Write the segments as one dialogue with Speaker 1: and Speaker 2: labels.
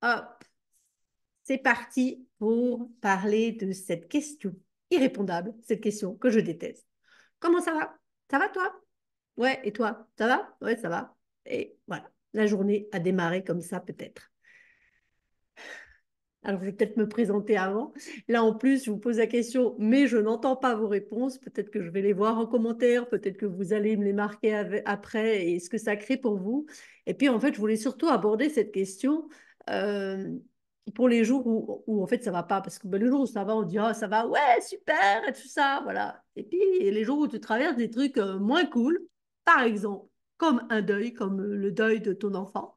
Speaker 1: Hop, c'est parti pour parler de cette question irrépondable, cette question que je déteste. Comment ça va? Ça va toi? Ouais, et toi? Ça va? Ouais, ça va. Et voilà, la journée a démarré comme ça peut-être. Alors, je vais peut-être me présenter avant. Là, en plus, je vous pose la question, mais je n'entends pas vos réponses. Peut-être que je vais les voir en commentaire, peut-être que vous allez me les marquer après et ce que ça crée pour vous. Et puis, en fait, je voulais surtout aborder cette question euh, pour les jours où, en fait, ça va pas. Parce que ben, le jour où ça va, on dit, ah, ça va, ouais, super, et tout ça, voilà. Et puis, les jours où tu traverses des trucs moins cool, par exemple, comme un deuil, comme le deuil de ton enfant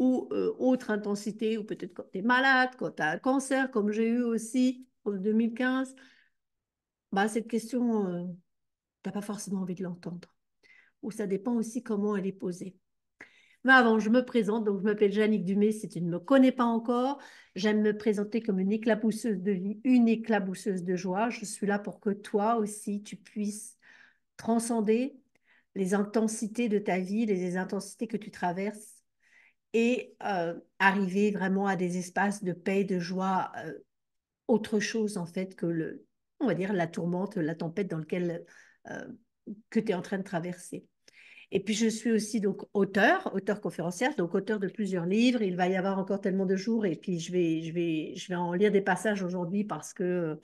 Speaker 1: ou autre intensité, ou peut-être quand tu es malade, quand tu as un cancer, comme j'ai eu aussi en 2015, bah, cette question, tu n'as pas forcément envie de l'entendre. Ou ça dépend aussi comment elle est posée. Mais avant, je me présente, donc je m'appelle Jannick Dumais, si tu ne me connais pas encore. J'aime me présenter comme une éclabousseuse de vie, une éclabousseuse de joie. Je suis là pour que toi aussi, tu puisses transcender les intensités de ta vie, les intensités que tu traverses et arriver vraiment à des espaces de paix, de joie, autre chose en fait que on va dire, la tourmente, la tempête dans laquelle euh, que tu es en train de traverser. Et puis je suis aussi donc auteur conférencière, donc auteur de plusieurs livres. Il va y avoir encore tellement de jours et puis je vais en lire des passages aujourd'hui parce que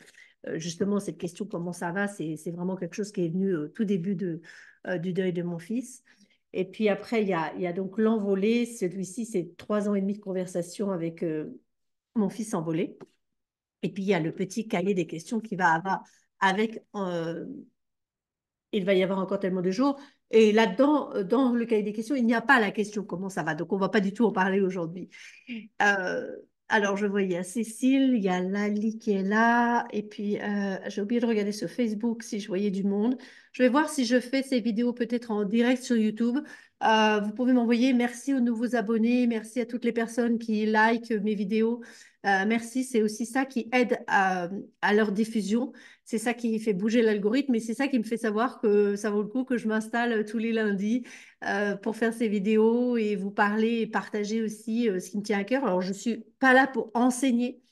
Speaker 1: justement cette question comment ça va, c'est vraiment quelque chose qui est venu au tout début du deuil de mon fils. Et puis après, il y a donc l'envolée. Celui-ci, c'est 3 ans et demi de conversation avec mon fils envolé. Et puis il y a le petit cahier des questions qui va avoir avec il va y avoir encore tellement de jours. Et là-dedans, dans le cahier des questions, il n'y a pas la question comment ça va. Donc, on ne va pas du tout en parler aujourd'hui. Euh, alors, je vois, il y a Cécile, il y a Lali qui est là. Et puis, j'ai oublié de regarder sur Facebook si je voyais du monde. Je vais voir si je fais ces vidéos peut-être en direct sur YouTube. Vous pouvez m'envoyer merci aux nouveaux abonnés, merci à toutes les personnes qui likent mes vidéos. Merci, c'est aussi ça qui aide à leur diffusion. C'est ça qui fait bouger l'algorithme et c'est ça qui me fait savoir que ça vaut le coup que je m'installe tous les lundis pour faire ces vidéos et vous parler et partager aussi ce qui me tient à cœur. Alors, je ne suis pas là pour enseigner,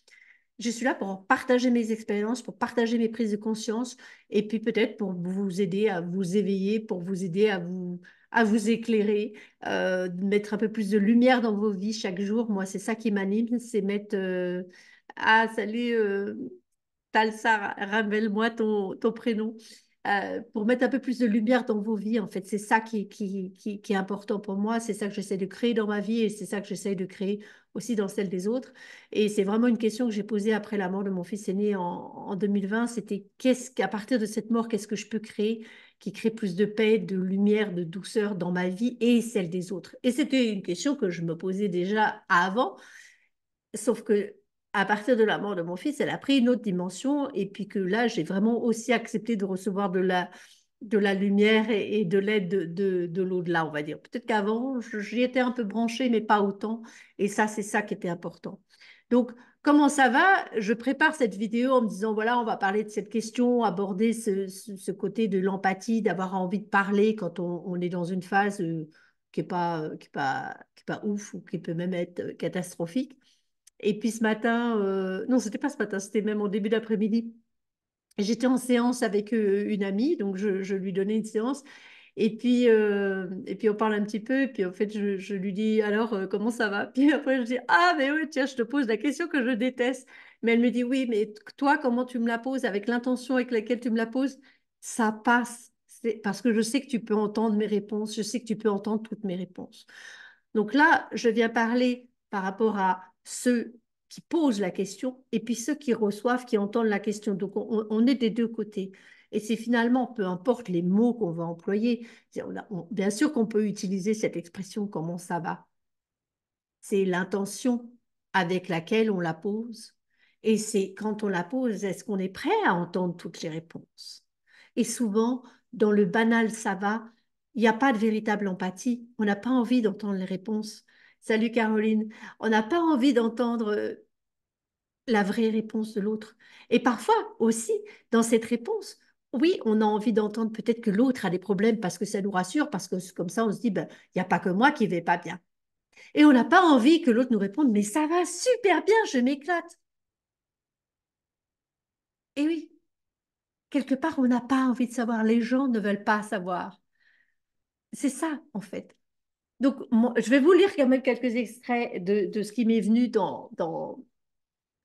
Speaker 1: je suis là pour partager mes expériences, pour partager mes prises de conscience et puis peut-être pour vous aider à vous éveiller, pour vous aider à vous éclairer, mettre un peu plus de lumière dans vos vies chaque jour. Moi, c'est ça qui m'anime, c'est mettre... Ah, salut, Talsa, rappelle-moi ton prénom. Pour mettre un peu plus de lumière dans vos vies, en fait. C'est ça qui est important pour moi. C'est ça que j'essaie de créer dans ma vie et c'est ça que j'essaie de créer aussi dans celle des autres. Et c'est vraiment une question que j'ai posée après la mort de mon fils aîné en 2020. C'était qu'est-ce qu'à partir de cette mort, qu'est-ce que je peux créer qui crée plus de paix, de lumière, de douceur dans ma vie et celle des autres. Et c'était une question que je me posais déjà avant. Sauf que à partir de la mort de mon fils, elle a pris une autre dimension et puis que là, j'ai vraiment aussi accepté de recevoir de la lumière et de l'aide de l'au-delà, on va dire. Peut-être qu'avant, j'y étais un peu branchée, mais pas autant. Et ça, c'est ça qui était important. Donc, comment ça va? Je prépare cette vidéo en me disant, voilà, on va parler de cette question, aborder ce côté de l'empathie, d'avoir envie de parler quand on est dans une phase qui est pas ouf ou qui peut même être catastrophique. Et puis ce matin, non, c'était pas ce matin, c'était même en début d'après-midi. J'étais en séance avec une amie, donc je lui donnais une séance. Et puis on parle un petit peu, et puis en fait, je lui dis, alors, comment ça va? Puis après, je dis, ah, mais oui, tiens, je te pose la question que je déteste. Mais elle me dit, oui, mais toi, comment tu me la poses, avec l'intention avec laquelle tu me la poses, ça passe. Parce que je sais que tu peux entendre mes réponses, je sais que tu peux entendre toutes mes réponses. Donc là, je viens parler par rapport à ceux qui posent la question et puis ceux qui reçoivent, qui entendent la question. Donc on est des deux côtés. Et c'est finalement, peu importe les mots qu'on va employer, bien sûr qu'on peut utiliser cette expression comment ça va. C'est l'intention avec laquelle on la pose. Et c'est quand on la pose, est-ce qu'on est prêt à entendre toutes les réponses? Et souvent, dans le banal ça va, il n'y a pas de véritable empathie. On n'a pas envie d'entendre les réponses. Salut Caroline. On n'a pas envie d'entendre la vraie réponse de l'autre. Et parfois aussi, dans cette réponse, oui, on a envie d'entendre peut-être que l'autre a des problèmes parce que ça nous rassure, parce que comme ça, on se dit, ben, il n'y a pas que moi qui ne vais pas bien. Et on n'a pas envie que l'autre nous réponde, mais ça va super bien, je m'éclate. Et oui, quelque part, on n'a pas envie de savoir. Les gens ne veulent pas savoir. C'est ça, en fait. Donc, je vais vous lire quand même quelques extraits de ce qui m'est venu dans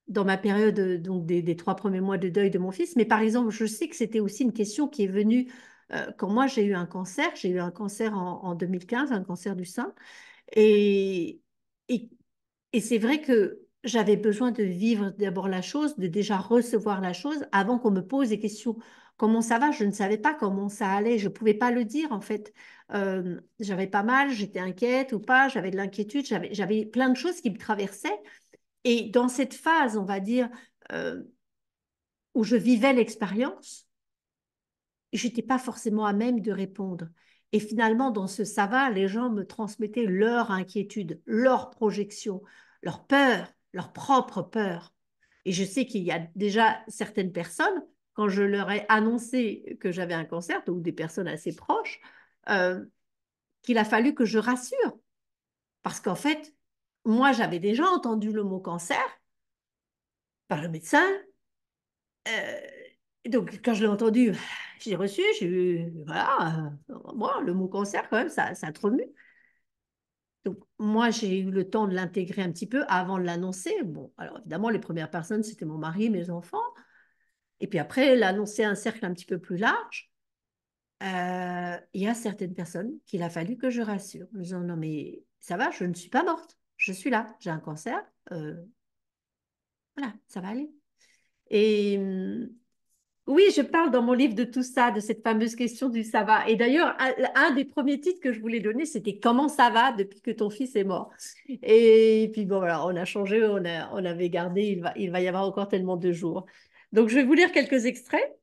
Speaker 1: ma période donc des 3 premiers mois de deuil de mon fils. Mais par exemple, je sais que c'était aussi une question qui est venue quand moi j'ai eu un cancer. J'ai eu un cancer en 2015, un cancer du sein. Et, et, et c'est vrai que j'avais besoin de vivre d'abord la chose, de déjà recevoir la chose avant qu'on me pose des questions. Comment ça va? Je ne savais pas comment ça allait. Je ne pouvais pas le dire en fait. J'avais pas mal, j'étais inquiète ou pas, j'avais de l'inquiétude, j'avais plein de choses qui me traversaient. Et dans cette phase, on va dire, euh, où je vivais l'expérience, j'étais pas forcément à même de répondre. Et finalement, dans ce ça va, les gens me transmettaient leur inquiétude, leur projection, leur peur, leur propre peur. Et je sais qu'il y a déjà certaines personnes, quand je leur ai annoncé que j'avais un cancer, ou des personnes assez proches, euh, qu'il a fallu que je rassure. Parce qu'en fait, moi, j'avais déjà entendu le mot cancer par le médecin. Euh, donc, quand je l'ai entendu, j'ai reçu, j'ai eu, voilà, moi, le mot cancer, quand même, ça a trop mu. Donc, moi, j'ai eu le temps de l'intégrer un petit peu avant de l'annoncer. Bon, alors évidemment, les premières personnes, c'était mon mari, mes enfants. Et puis après, l'annoncer à un cercle un petit peu plus large. Il y a certaines personnes qu'il a fallu que je rassure. En disant, non, mais ça va, je ne suis pas morte. Je suis là, j'ai un cancer. Voilà, ça va aller. Et, oui, je parle dans mon livre de tout ça, de cette fameuse question du ça va. Et d'ailleurs, un des premiers titres que je voulais donner, c'était Comment ça va depuis que ton fils est mort. Et puis bon, voilà, on a changé, on avait gardé, il va y avoir encore tellement de jours. Donc, je vais vous lire quelques extraits.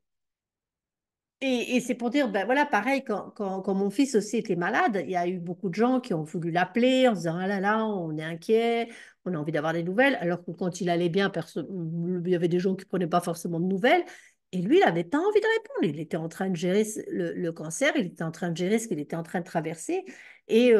Speaker 1: Et c'est pour dire, ben voilà, pareil, quand mon fils aussi était malade, il y a eu beaucoup de gens qui ont voulu l'appeler en se disant, ah là là, on est inquiet, on a envie d'avoir des nouvelles, alors que quand il allait bien, il y avait des gens qui ne prenaient pas forcément de nouvelles. Et lui, il n'avait pas envie de répondre. Il était en train de gérer le cancer, il était en train de gérer ce qu'il était en train de traverser. Et,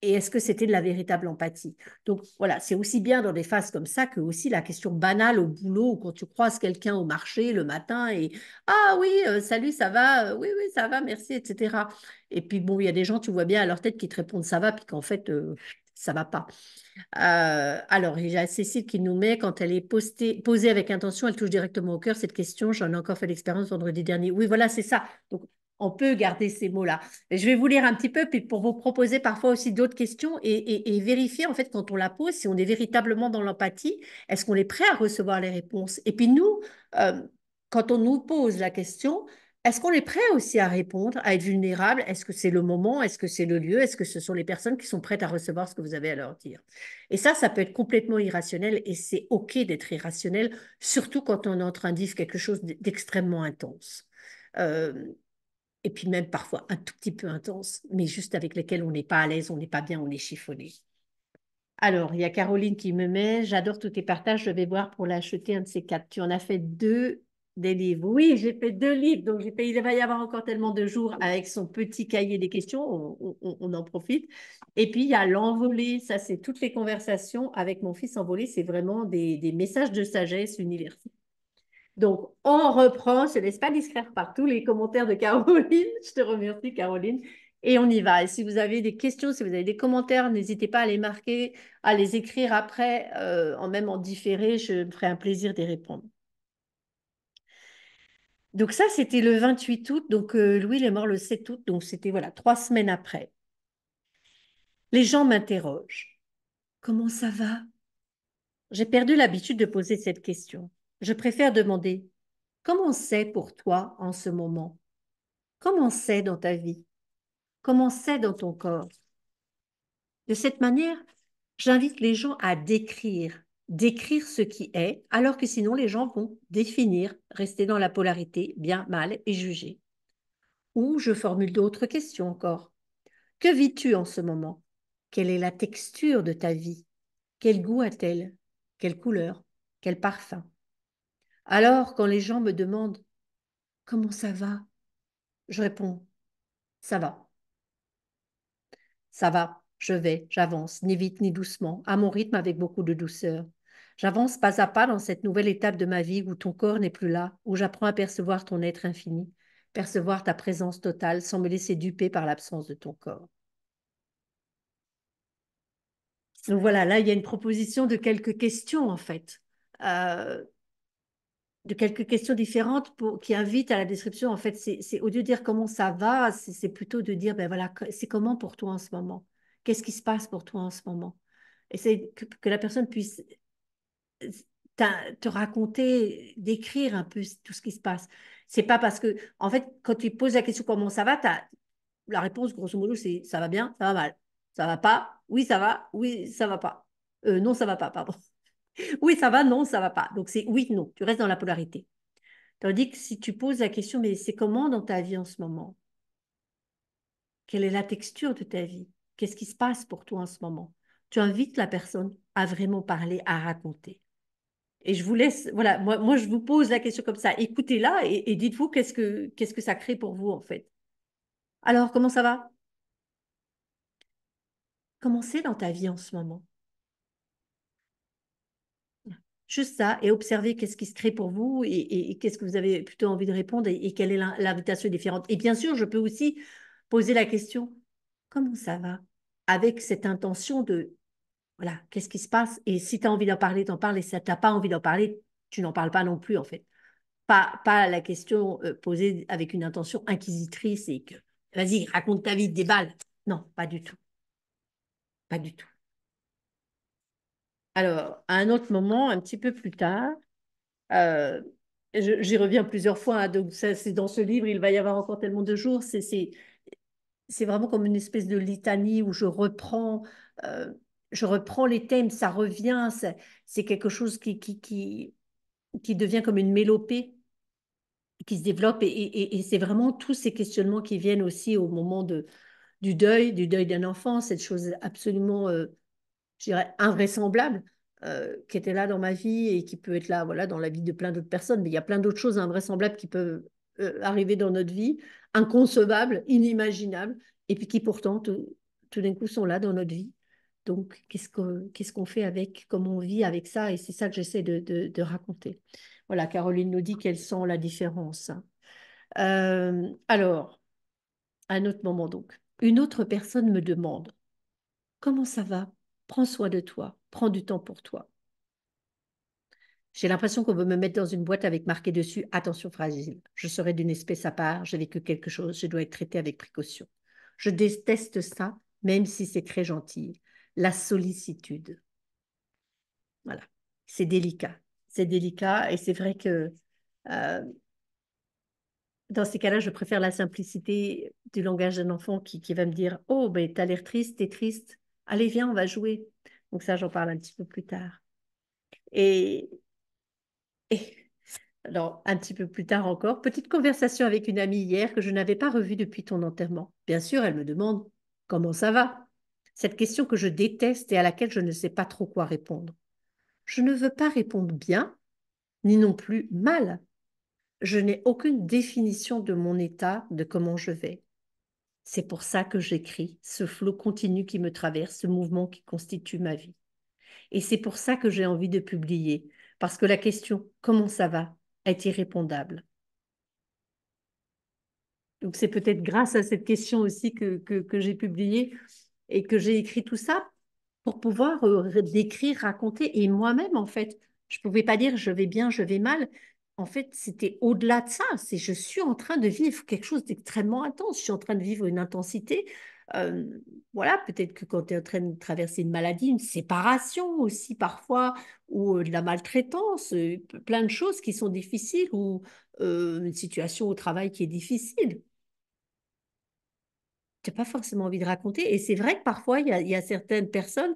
Speaker 1: et est-ce que c'était de la véritable empathie? Donc voilà, c'est aussi bien dans des phases comme ça que aussi la question banale au boulot ou quand tu croises quelqu'un au marché le matin et ah oui, salut, ça va? Oui, oui, ça va, merci, etc. Et puis bon, il y a des gens, tu vois bien à leur tête qui te répondent ça va, puis qu'en fait, ça va pas. Alors, il y a Cécile qui nous met, quand elle est posée avec intention, elle touche directement au cœur cette question. J'en ai encore fait l'expérience vendredi dernier. Oui, voilà, c'est ça. Donc, on peut garder ces mots-là. Mais je vais vous lire un petit peu, puis pour vous proposer parfois aussi d'autres questions et vérifier, en fait, quand on la pose, si on est véritablement dans l'empathie, est-ce qu'on est prêt à recevoir les réponses? Et puis nous, euh, quand on nous pose la question, est-ce qu'on est prêt aussi à répondre, à être vulnérable? Est-ce que c'est le moment? Est-ce que c'est le lieu? Est-ce que ce sont les personnes qui sont prêtes à recevoir ce que vous avez à leur dire? Et ça peut être complètement irrationnel et c'est OK d'être irrationnel, surtout quand on est en train de vivre quelque chose d'extrêmement intense. Euh, et puis même parfois un tout petit peu intense, mais juste avec lesquels on n'est pas à l'aise, on n'est pas bien, on est chiffonné. Alors, il y a Caroline qui me met, j'adore tous tes partages, je vais voir pour l'acheter un de ces quatre. Tu en as fait deux des livres. Oui, j'ai fait deux livres, donc il va y avoir encore tellement de jours avec son petit cahier des questions, on en profite. Et puis, il y a l'envolée, ça c'est toutes les conversations avec mon fils envolé, c'est vraiment des messages de sagesse universelle. Donc, on reprend, je ne laisse pas distraire par tous les commentaires de Caroline. Je te remercie, Caroline. Et on y va. Et si vous avez des questions, si vous avez des commentaires, n'hésitez pas à les marquer, à les écrire après, même en différé. Je me ferai un plaisir d'y répondre. Donc ça, c'était le 28 août. Donc Louis il est mort le 7 août. Donc c'était voilà 3 semaines après. Les gens m'interrogent. Comment ça va? J'ai perdu l'habitude de poser cette question. Je préfère demander, comment c'est pour toi en ce moment? Comment c'est dans ta vie? Comment c'est dans ton corps? De cette manière, j'invite les gens à décrire ce qui est, alors que sinon les gens vont définir, rester dans la polarité, bien, mal et juger. Ou je formule d'autres questions encore. Que vis-tu en ce moment? Quelle est la texture de ta vie? Quel goût a-t-elle? Quelle couleur? Quel parfum? Alors, quand les gens me demandent comment ça va, je réponds ça va. Ça va, je vais, j'avance, ni vite ni doucement, à mon rythme avec beaucoup de douceur. J'avance pas à pas dans cette nouvelle étape de ma vie où ton corps n'est plus là, où j'apprends à percevoir ton être infini, percevoir ta présence totale sans me laisser duper par l'absence de ton corps. Donc voilà, là, il y a une proposition de quelques questions, en fait. Euh, de quelques questions différentes qui invitent à la description. En fait, au lieu de dire comment ça va, c'est plutôt de dire, ben voilà, c'est comment pour toi en ce moment? Qu'est-ce qui se passe pour toi en ce moment? Et c'est que la personne puisse te raconter, décrire un peu tout ce qui se passe. C'est pas parce que, en fait, quand tu poses la question comment ça va, la réponse, grosso modo, c'est ça va bien, ça va mal. Ça va pas, oui, ça va, oui, ça va pas. Non, ça va pas, pardon. Oui, ça va, non, ça va pas. Donc c'est oui, non. Tu restes dans la polarité. Tandis que si tu poses la question, mais c'est comment dans ta vie en ce moment? Quelle est la texture de ta vie? Qu'est-ce qui se passe pour toi en ce moment? Tu invites la personne à vraiment parler, à raconter. Et je vous laisse, voilà, moi je vous pose la question comme ça. Écoutez-la et dites-vous qu'est-ce que ça crée pour vous en fait. Alors, comment ça va? Comment c'est dans ta vie en ce moment? Juste ça, et observez qu'est-ce qui se crée pour vous et qu'est-ce que vous avez plutôt envie de répondre et quelle est l'invitation différente. Et bien sûr, je peux aussi poser la question, comment ça va? Avec cette intention de, voilà, qu'est-ce qui se passe? Et si tu as envie d'en parler, t'en parles, et si tu n'as pas envie d'en parler, tu n'en parles pas non plus, en fait. Pas la question posée avec une intention inquisitrice et que, vas-y, raconte ta vie, déballe. Non, pas du tout, pas du tout. Alors, à un autre moment, un petit peu plus tard, Euh, j'y reviens plusieurs fois, hein, donc ça, c'est dans ce livre, il va y avoir encore tellement de jours. C'est vraiment comme une espèce de litanie où euh, je reprends les thèmes, ça revient, c'est quelque chose qui devient comme une mélopée qui se développe et c'est vraiment tous ces questionnements qui viennent aussi au moment du deuil d'un enfant, cette chose absolument je dirais, invraisemblable qui était là dans ma vie et qui peut être là voilà, dans la vie de plein d'autres personnes. Mais il y a plein d'autres choses invraisemblables qui peuvent arriver dans notre vie, inconcevables, inimaginables, et puis qui pourtant, tout d'un coup, sont là dans notre vie. Donc, qu'est-ce qu'on fait avec, comment on vit avec ça? Et c'est ça que j'essaie de raconter. Voilà, Caroline nous dit quelles sont la différence. Alors, à un autre moment donc, une autre personne me demande, comment ça va? Prends soin de toi, prends du temps pour toi. J'ai l'impression qu'on veut me mettre dans une boîte avec marqué dessus attention fragile. Je serai d'une espèce à part, j'ai vécu quelque chose, je dois être traitée avec précaution. Je déteste ça, même si c'est très gentil. La sollicitude. Voilà. C'est délicat. C'est délicat et c'est vrai que euh, dans ces cas-là, je préfère la simplicité du langage d'un enfant qui va me dire oh, ben, t'as l'air triste, t'es triste. Allez, viens, on va jouer. Donc, ça, j'en parle un petit peu plus tard. Et, et alors, un petit peu plus tard encore, petite conversation avec une amie hier que je n'avais pas revue depuis ton enterrement. Bien sûr, elle me demande comment ça va. Cette question que je déteste et à laquelle je ne sais pas trop quoi répondre. Je ne veux pas répondre bien, ni non plus mal. Je n'ai aucune définition de mon état, de comment je vais. C'est pour ça que j'écris, ce flot continu qui me traverse, ce mouvement qui constitue ma vie. Et c'est pour ça que j'ai envie de publier, parce que la question comment ça va est irrépondable. Donc, c'est peut-être grâce à cette question aussi que j'ai publié et que j'ai écrit tout ça pour pouvoir décrire, raconter. Et moi-même, en fait, je ne pouvais pas dire je vais bien, je vais mal. En fait, c'était au-delà de ça. C'est je suis en train de vivre quelque chose d'extrêmement intense. Je suis en train de vivre une intensité. Euh, voilà, peut-être que quand tu es en train de traverser une maladie, une séparation aussi parfois, ou de la maltraitance, plein de choses qui sont difficiles, ou une situation au travail qui est difficile tu n'as pas forcément envie de raconter. Et c'est vrai que parfois, il y a certaines personnes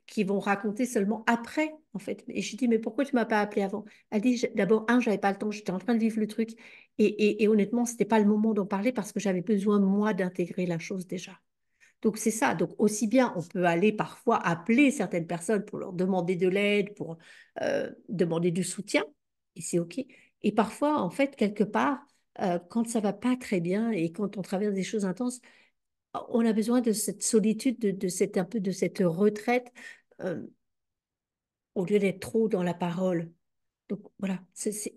Speaker 1: qui vont raconter seulement après, en fait. Et je dis, mais pourquoi tu ne m'as pas appelé avant? Elle dit, d'abord, j'avais pas le temps, j'étais en train de vivre le truc. Et honnêtement, ce n'était pas le moment d'en parler parce que j'avais besoin, moi, d'intégrer la chose déjà. Donc, c'est ça. Donc, aussi bien, on peut aller parfois appeler certaines personnes pour leur demander de l'aide, pour demander du soutien, et c'est OK. Et parfois, en fait, quelque part, quand ça va pas très bien et quand on traverse des choses intenses, on a besoin de cette solitude, de cette, un peu de cette retraite, euh, au lieu d'être trop dans la parole. Donc voilà,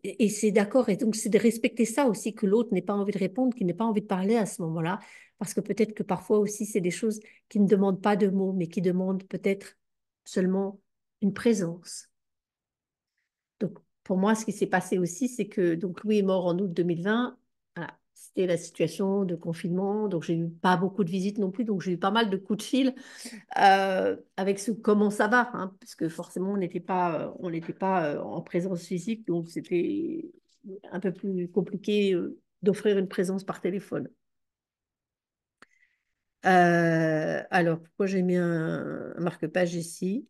Speaker 1: et c'est d'accord, et donc c'est de respecter ça aussi, que l'autre n'ait pas envie de répondre, qu'il n'ait pas envie de parler à ce moment-là, parce que peut-être que parfois aussi c'est des choses qui ne demandent pas de mots, mais qui demandent peut-être seulement une présence. Donc pour moi, ce qui s'est passé aussi, c'est que donc Louis est mort en août 2020. Voilà, c'était la situation de confinement, donc j'ai eu pas beaucoup de visites non plus, donc j'ai eu pas mal de coups de fil avec ce comment ça va, hein, parce que forcément on n'était pas en présence physique, donc c'était un peu plus compliqué d'offrir une présence par téléphone. Alors, pourquoi j'ai mis un marque-page ici?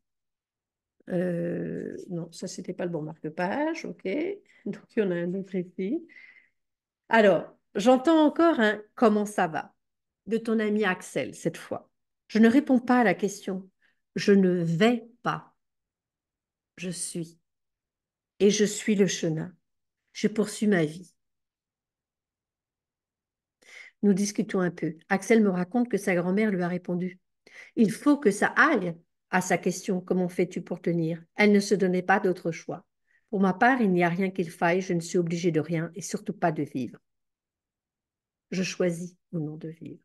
Speaker 1: Non, ça, c'était pas le bon marque-page, ok. Donc, il y en a un autre ici. Alors, j'entends encore un comment ça va de ton ami Axel cette fois. Je ne réponds pas à la question. Je ne vais pas. Je suis. Et je suis le chemin. Je poursuis ma vie. Nous discutons un peu. Axel me raconte que sa grand-mère lui a répondu. Il faut que ça aille à sa question. Comment fais-tu pour tenir? Elle ne se donnait pas d'autre choix. Pour ma part, il n'y a rien qu'il faille. Je ne suis obligée de rien et surtout pas de vivre. Je choisis ou non de vivre.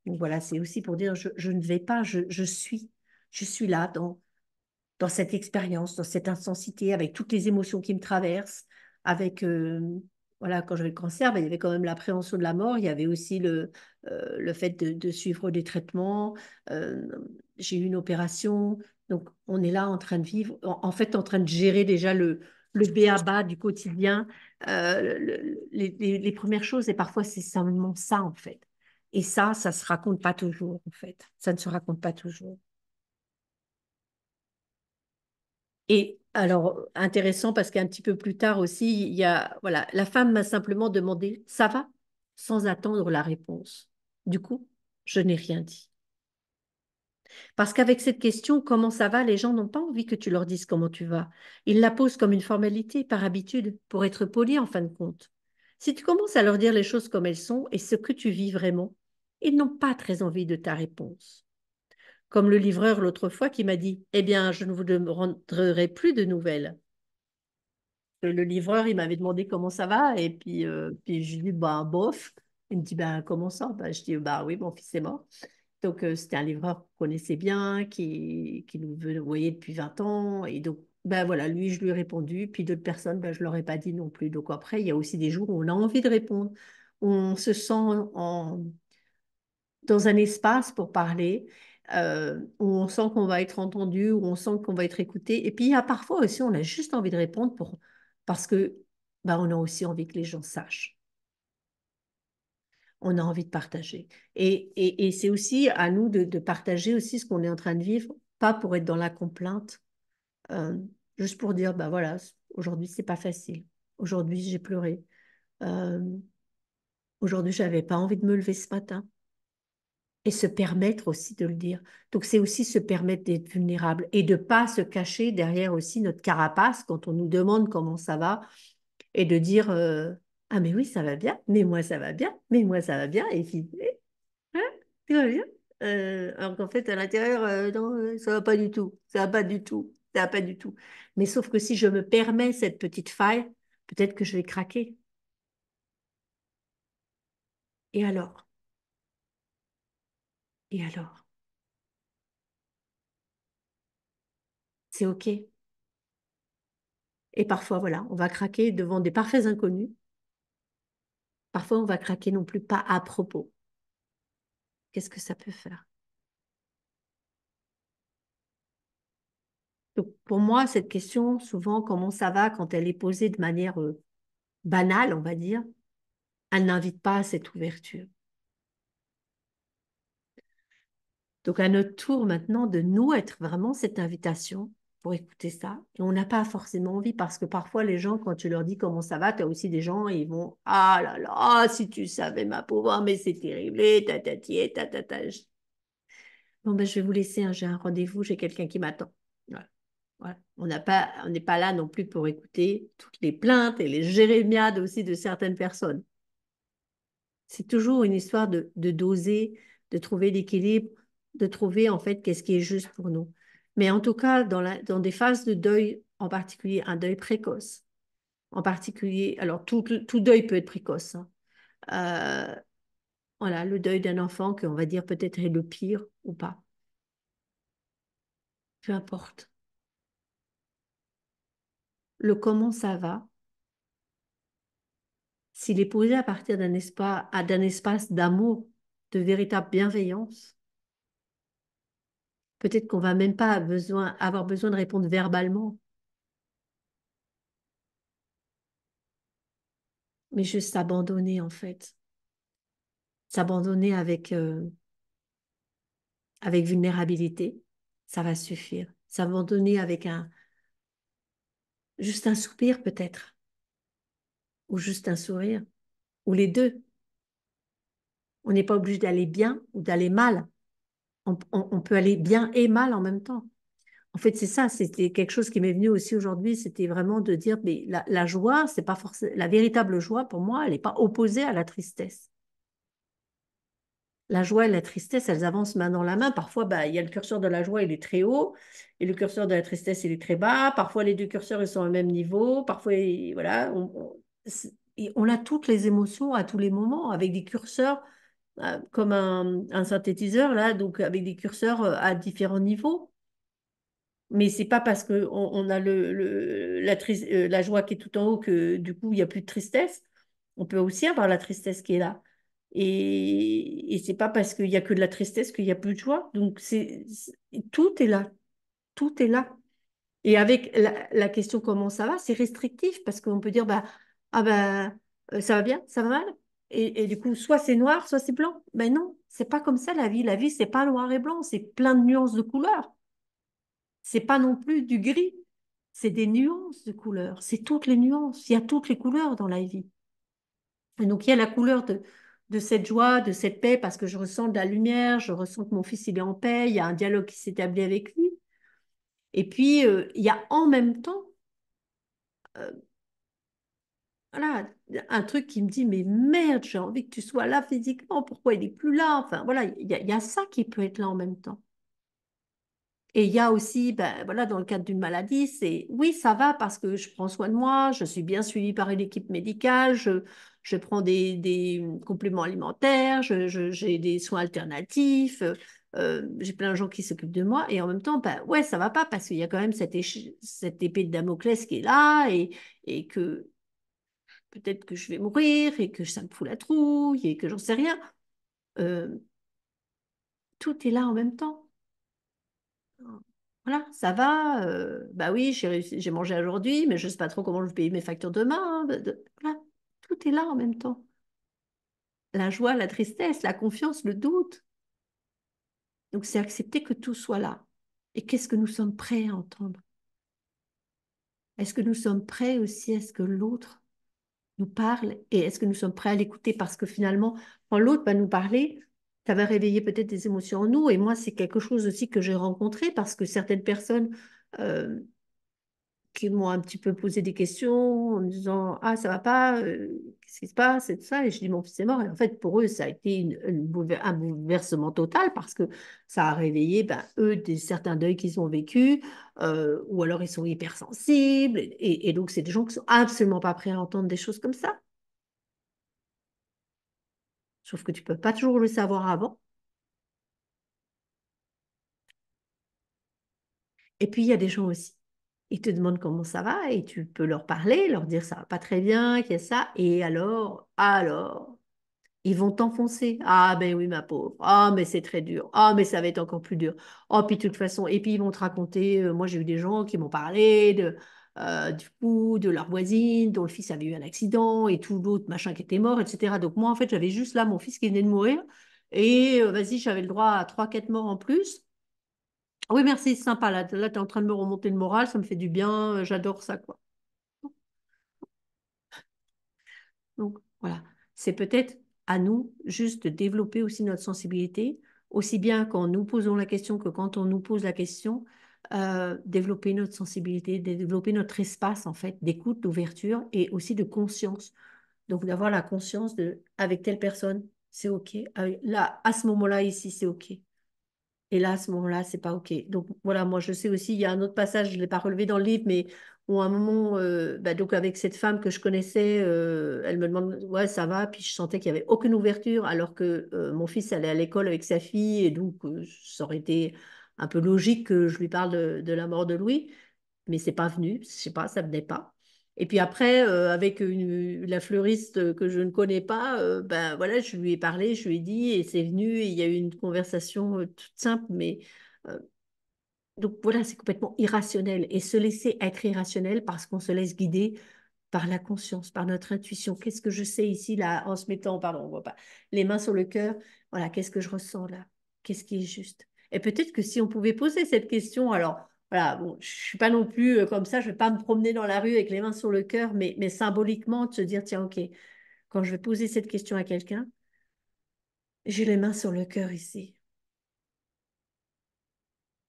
Speaker 1: Donc voilà, c'est aussi pour dire je ne vais pas, je suis. Je suis là dans cette expérience, dans cette intensité, avec toutes les émotions qui me traversent, avec, voilà, quand j'avais le cancer, ben, il y avait quand même l'appréhension de la mort, il y avait aussi le fait de suivre des traitements, euh, j'ai eu une opération, donc on est là en train de vivre, en fait en train de gérer déjà le b.a.-ba du quotidien, les premières choses, et parfois c'est seulement ça en fait. Et ça se raconte pas toujours en fait, ça ne se raconte pas toujours. Et alors, intéressant parce qu'un petit peu plus tard aussi, il y a, voilà, la femme m'a simplement demandé, ça va? Sans attendre la réponse. Du coup, je n'ai rien dit. Parce qu'avec cette question, comment ça va, les gens n'ont pas envie que tu leur dises comment tu vas. Ils la posent comme une formalité, par habitude, pour être polis en fin de compte. Si tu commences à leur dire les choses comme elles sont et ce que tu vis vraiment, ils n'ont pas très envie de ta réponse. Comme le livreur l'autre fois qui m'a dit, eh bien, je ne vous demanderai plus de nouvelles. Le livreur, il m'avait demandé comment ça va, et puis je lui ai dit, bah, bof. Il me dit, bah, comment ça? Bah, je dis, bah oui, mon fils est mort. Donc, c'était un livreur qu'on connaissait bien, qui nous voyait depuis 20 ans. Et donc, ben voilà, lui, je lui ai répondu. Puis d'autres personnes, ben, je ne leur ai pas dit non plus. Donc, après, il y a aussi des jours où on a envie de répondre. On se sent dans un espace pour parler, où on sent qu'on va être entendu, où on sent qu'on va être écouté. Et puis, il y a parfois aussi, on a juste envie de répondre parce que ben, on a aussi envie que les gens sachent. On a envie de partager. Et c'est aussi à nous de partager aussi ce qu'on est en train de vivre, pas pour être dans la complainte, euh, juste pour dire, ben voilà, aujourd'hui, c'est pas facile. Aujourd'hui, j'ai pleuré. Euh, Aujourd'hui, j'avais pas envie de me lever ce matin. Et se permettre aussi de le dire. Donc, c'est aussi se permettre d'être vulnérable et de pas se cacher derrière aussi notre carapace quand on nous demande comment ça va et de dire ah, mais oui, ça va bien, mais moi, ça va bien, mais moi, ça va bien. Et puis, hein, tout va bien. Alors qu'en fait, à l'intérieur, non, ça va pas du tout. Ça va pas du tout. Ça va pas du tout. Mais sauf que si je me permets cette petite faille, peut-être que je vais craquer. Et alors? Et alors? C'est OK. Et parfois, voilà, on va craquer devant des parfaits inconnus. Parfois, on va craquer non plus pas à propos. Qu'est-ce que ça peut faire? Donc, pour moi, cette question, souvent, comment ça va, quand elle est posée de manière banale, on va dire, elle n'invite pas à cette ouverture. Donc, à notre tour maintenant de nous être vraiment cette invitation pour écouter ça. Et on n'a pas forcément envie parce que parfois, les gens, quand tu leur dis comment ça va, tu as aussi des gens et ils vont ah là là, si tu savais, ma pauvre, mais c'est terrible, et tatati, et tatata. Bon, ben, je vais vous laisser, hein, j'ai un rendez-vous, j'ai quelqu'un qui m'attend. Voilà. Voilà. On n'est pas là non plus pour écouter toutes les plaintes et les jérémiades aussi de certaines personnes. C'est toujours une histoire de doser, de trouver l'équilibre, de trouver en fait qu'est-ce qui est juste pour nous. Mais en tout cas, dans des phases de deuil, en particulier un deuil précoce, en particulier, alors tout deuil peut être précoce, hein. Euh, voilà, le deuil d'un enfant qu'on va dire peut-être est le pire ou pas, peu importe. Le comment ça va, s'il est posé à partir d'un espace d'amour, de véritable bienveillance, peut-être qu'on va même pas avoir besoin de répondre verbalement, mais juste s'abandonner en fait. S'abandonner avec vulnérabilité, ça va suffire. S'abandonner avec juste un soupir peut-être, ou juste un sourire, ou les deux. On n'est pas obligé d'aller bien ou d'aller mal. On peut aller bien et mal en même temps. En fait, c'est ça, c'était quelque chose qui m'est venu aussi aujourd'hui, c'était vraiment de dire, mais la joie, c'est pas forcément, la véritable joie, pour moi, elle n'est pas opposée à la tristesse. La joie et la tristesse, elles avancent main dans la main. Parfois, bah, il y a le curseur de la joie, il est très haut, et le curseur de la tristesse, il est très bas. Parfois, les deux curseurs, ils sont au même niveau. Parfois, voilà, on a toutes les émotions à tous les moments, avec des curseurs, comme un synthétiseur, là, donc avec des curseurs à différents niveaux. Mais c'est pas parce qu'on a la joie qui est tout en haut que du coup, il n'y a plus de tristesse. On peut aussi avoir la tristesse qui est là. Et c'est pas parce qu'il n'y a que de la tristesse qu'il n'y a plus de joie. Donc, tout est là. Tout est là. Et avec la question comment ça va, c'est restrictif parce qu'on peut dire, bah, ah bah, ça va bien, ça va mal. Et du coup, soit c'est noir, soit c'est blanc. Ben non, c'est pas comme ça la vie. La vie, c'est pas noir et blanc, c'est plein de nuances de couleurs. C'est pas non plus du gris, c'est des nuances de couleurs. C'est toutes les nuances. Il y a toutes les couleurs dans la vie. Et donc, il y a la couleur de cette joie, de cette paix, parce que je ressens de la lumière, je ressens que mon fils, il est en paix, il y a un dialogue qui s'établit avec lui. Et puis, il y a en même temps, euh, voilà, un truc qui me dit, mais merde, j'ai envie que tu sois là physiquement, pourquoi il n'est plus là? Enfin, voilà, il y a ça qui peut être là en même temps. Et il y a aussi, ben, voilà, dans le cadre d'une maladie, c'est oui, ça va parce que je prends soin de moi, je suis bien suivie par une équipe médicale, je prends des compléments alimentaires, j'ai des soins alternatifs, j'ai plein de gens qui s'occupent de moi. Et en même temps, ben, ouais, ça va pas parce qu'il y a quand même cette épée de Damoclès qui est là et que peut-être que je vais mourir et que ça me fout la trouille et que j'en sais rien. Euh, tout est là en même temps. Voilà, ça va. Bah oui, j'ai mangé aujourd'hui, mais je ne sais pas trop comment je vais payer mes factures demain, hein. Voilà, tout est là en même temps. La joie, la tristesse, la confiance, le doute. Donc c'est accepter que tout soit là. Et qu'est-ce que nous sommes prêts à entendre? Est-ce que nous sommes prêts aussi à ce que l'autre nous parle et est-ce que nous sommes prêts à l'écouter? Parce que finalement, quand l'autre va nous parler, ça va réveiller peut-être des émotions en nous. Et moi, c'est quelque chose aussi que j'ai rencontré parce que certaines personnes euh, qui m'ont un petit peu posé des questions en me disant ah ça va pas, qu'est-ce qui se passe et tout ça et je dis mon fils est mort et en fait pour eux ça a été un bouleversement total parce que ça a réveillé ben, eux certains deuils qu'ils ont vécu ou alors ils sont hypersensibles et donc c'est des gens qui sont absolument pas prêts à entendre des choses comme ça, sauf que tu peux pas toujours le savoir avant. Et puis il y a des gens aussi, ils te demandent comment ça va et tu peux leur parler, leur dire ça va pas très bien, qu'il y a ça et alors ils vont t'enfoncer. Ah ben oui, ma pauvre. Ah mais c'est très dur. Ah mais ça va être encore plus dur. Oh puis de toute façon, et puis ils vont te raconter, moi j'ai eu des gens qui m'ont parlé du coup de leur voisine dont le fils avait eu un accident et tout l'autre machin qui était mort, etc. Donc moi en fait j'avais juste là mon fils qui venait de mourir et vas-y j'avais le droit à trois quatre morts en plus. Oui merci, c'est sympa là tu es en train de me remonter le moral, ça me fait du bien, j'adore ça quoi. Donc voilà, c'est peut-être à nous juste de développer aussi notre sensibilité, aussi bien quand nous posons la question que quand on nous pose la question, développer notre sensibilité, développer notre espace en fait d'écoute, d'ouverture et aussi de conscience Donc d'avoir la conscience de, avec telle personne, c'est OK. Là, à ce moment-là, ici, c'est OK. Et là, à ce moment-là, c'est pas OK. Donc voilà, moi je sais aussi, il y a un autre passage, je ne l'ai pas relevé dans le livre, mais où à un moment, bah, donc avec cette femme que je connaissais, elle me demande, ouais, ça va, puis je sentais qu'il n'y avait aucune ouverture, alors que mon fils allait à l'école avec sa fille, et donc ça aurait été un peu logique que je lui parle de la mort de Louis, mais c'est pas venu, je sais pas, ça venait pas. Et puis après, avec la fleuriste que je ne connais pas, ben voilà, je lui ai parlé, je lui ai dit, et c'est venu, et il y a eu une conversation toute simple, mais euh, donc voilà, c'est complètement irrationnel. Et se laisser être irrationnel parce qu'on se laisse guider par la conscience, par notre intuition. Qu'est-ce que je sais ici, là, en se mettant, pardon, on voit pas, les mains sur le cœur, voilà, qu'est-ce que je ressens là? Qu'est-ce qui est juste? Et peut-être que si on pouvait poser cette question, alors, voilà, bon, je suis pas non plus comme ça, je vais pas me promener dans la rue avec les mains sur le cœur, mais symboliquement, de se dire, tiens, ok, quand je vais poser cette question à quelqu'un, j'ai les mains sur le cœur ici.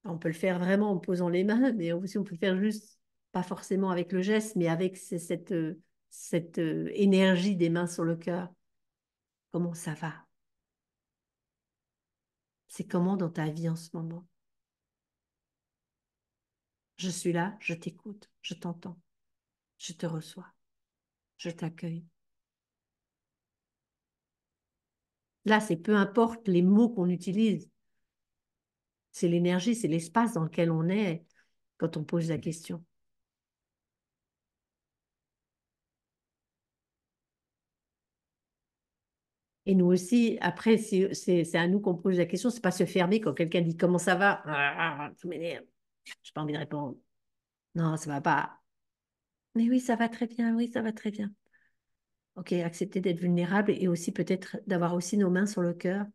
Speaker 1: On peut le faire vraiment en posant les mains, mais aussi on peut le faire juste, pas forcément avec le geste, mais avec cette énergie des mains sur le cœur. Comment ça va? C'est comment dans ta vie en ce moment? Je suis là, je t'écoute, je t'entends, je te reçois, je t'accueille. Là, c'est peu importe les mots qu'on utilise, c'est l'énergie, c'est l'espace dans lequel on est quand on pose la question. Et nous aussi, après, si c'est à nous qu'on pose la question, c'est pas se fermer quand quelqu'un dit comment ça va, tout m'énerve, j'ai pas envie de répondre. Non, ça va pas. Mais oui, ça va très bien, oui, ça va très bien. Ok, accepter d'être vulnérable et aussi peut-être d'avoir aussi nos mains sur le cœur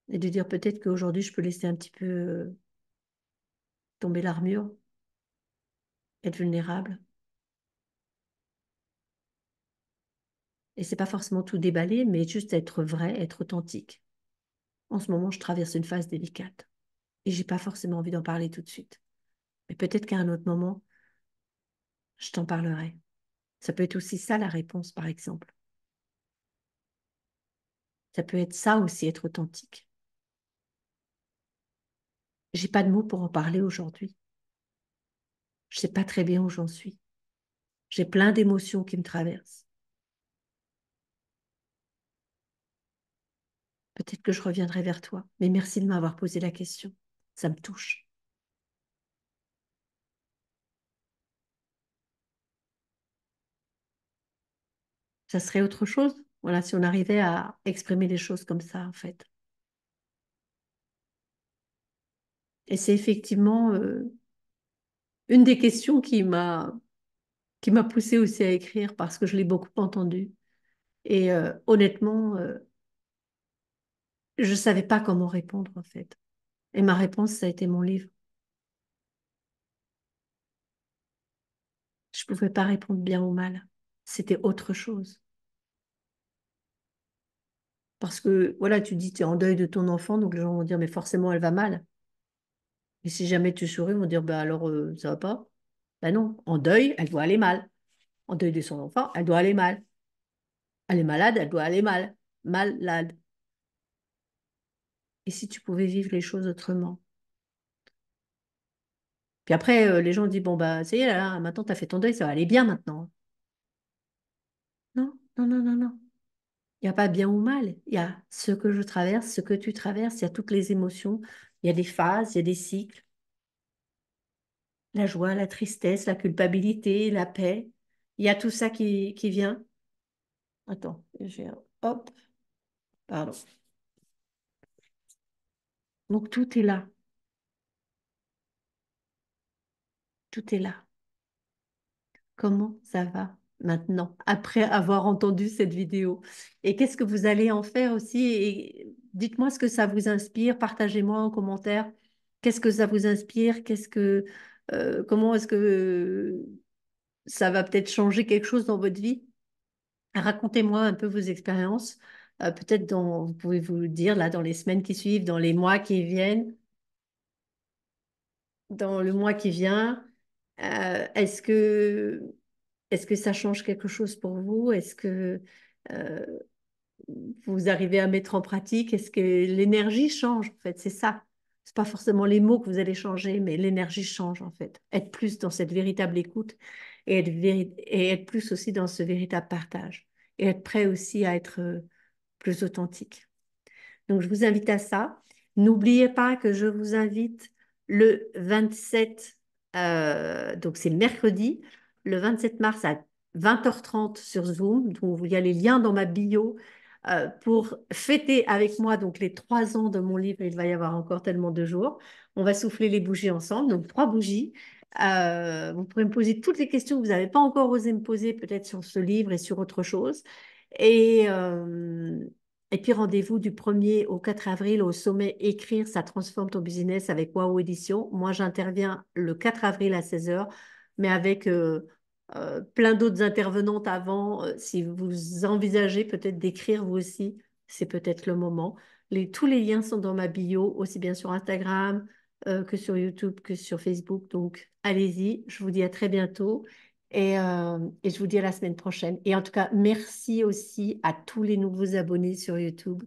Speaker 1: et de dire peut-être qu'aujourd'hui, je peux laisser un petit peu tomber l'armure, être vulnérable. Et c'est pas forcément tout déballer, mais juste être vrai, être authentique. En ce moment, je traverse une phase délicate et j'ai pas forcément envie d'en parler tout de suite. Mais peut-être qu'à un autre moment, je t'en parlerai. Ça peut être aussi ça la réponse, par exemple. Ça peut être ça aussi, être authentique. J'ai pas de mots pour en parler aujourd'hui. Je sais pas très bien où j'en suis. J'ai plein d'émotions qui me traversent. Peut-être que je reviendrai vers toi. Mais merci de m'avoir posé la question. Ça me touche. Ça serait autre chose? Voilà, si on arrivait à exprimer les choses comme ça, en fait. Et c'est effectivement une des questions qui m'a poussée aussi à écrire parce que je l'ai beaucoup entendue. Et honnêtement, je ne savais pas comment répondre, en fait. Et ma réponse, ça a été mon livre. Je ne pouvais pas répondre bien ou mal. C'était autre chose. Parce que, voilà, tu dis, tu es en deuil de ton enfant, donc les gens vont dire, mais forcément, elle va mal. Et si jamais tu souris, ils vont dire, bah alors, ça va pas? Ben non, en deuil, elle doit aller mal. En deuil de son enfant, elle doit aller mal. Elle est malade, elle doit aller mal. Malade. Et si tu pouvais vivre les choses autrement? Puis après, les gens disent, bon, bah, ça y est, là, maintenant, tu as fait ton deuil, ça va aller bien maintenant. Non, non, non, non, non. Il n'y a pas bien ou mal. Il y a ce que je traverse, ce que tu traverses, il y a toutes les émotions, il y a des phases, il y a des cycles, la joie, la tristesse, la culpabilité, la paix. Il y a tout ça qui vient. Attends, hop, pardon. Donc tout est là, tout est là. Comment ça va maintenant, après avoir entendu cette vidéo? Et qu'est-ce que vous allez en faire aussi? Et dites-moi ce que ça vous inspire, partagez-moi en commentaire. Qu'est-ce que ça vous inspire? Comment est-ce que ça va peut-être changer quelque chose dans votre vie? Racontez-moi un peu vos expériences. Peut-être vous pouvez vous le dire là dans les semaines qui suivent, dans les mois qui viennent, dans le mois qui vient. Est-ce que est-ce que ça change quelque chose pour vous? Est-ce que euh, vous arrivez à mettre en pratique? Est-ce que l'énergie change en fait? C'est ça. C'est pas forcément les mots que vous allez changer, mais l'énergie change en fait. Être plus dans cette véritable écoute et être plus aussi dans ce véritable partage et être prêt aussi à être plus authentique. Donc, je vous invite à ça. N'oubliez pas que je vous invite le 27, donc c'est mercredi, le 27 mars à 20h30 sur Zoom. Donc, il y a les liens dans ma bio pour fêter avec moi donc les 3 ans de mon livre. Il va y avoir encore tellement de jours. On va souffler les bougies ensemble, donc 3 bougies. Vous pourrez me poser toutes les questions que vous n'avez pas encore osé me poser, peut-être sur ce livre et sur autre chose. Et, euh, et puis rendez-vous du 1er au 4 avril au sommet Écrire, ça transforme ton business avec Wow Édition. Moi, j'interviens le 4 avril à 16h, mais avec plein d'autres intervenantes avant. Si vous envisagez peut-être d'écrire vous aussi, c'est peut-être le moment. Tous les liens sont dans ma bio, aussi bien sur Instagram que sur YouTube, que sur Facebook. Donc, allez-y. Je vous dis à très bientôt. Et je vous dis à la semaine prochaine. Et en tout cas, merci aussi à tous les nouveaux abonnés sur YouTube.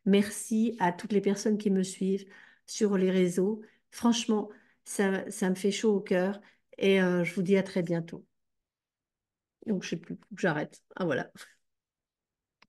Speaker 1: Merci à toutes les personnes qui me suivent sur les réseaux. Franchement, ça me fait chaud au cœur. Et je vous dis à très bientôt. Donc, je sais plus, j'arrête. Ah voilà.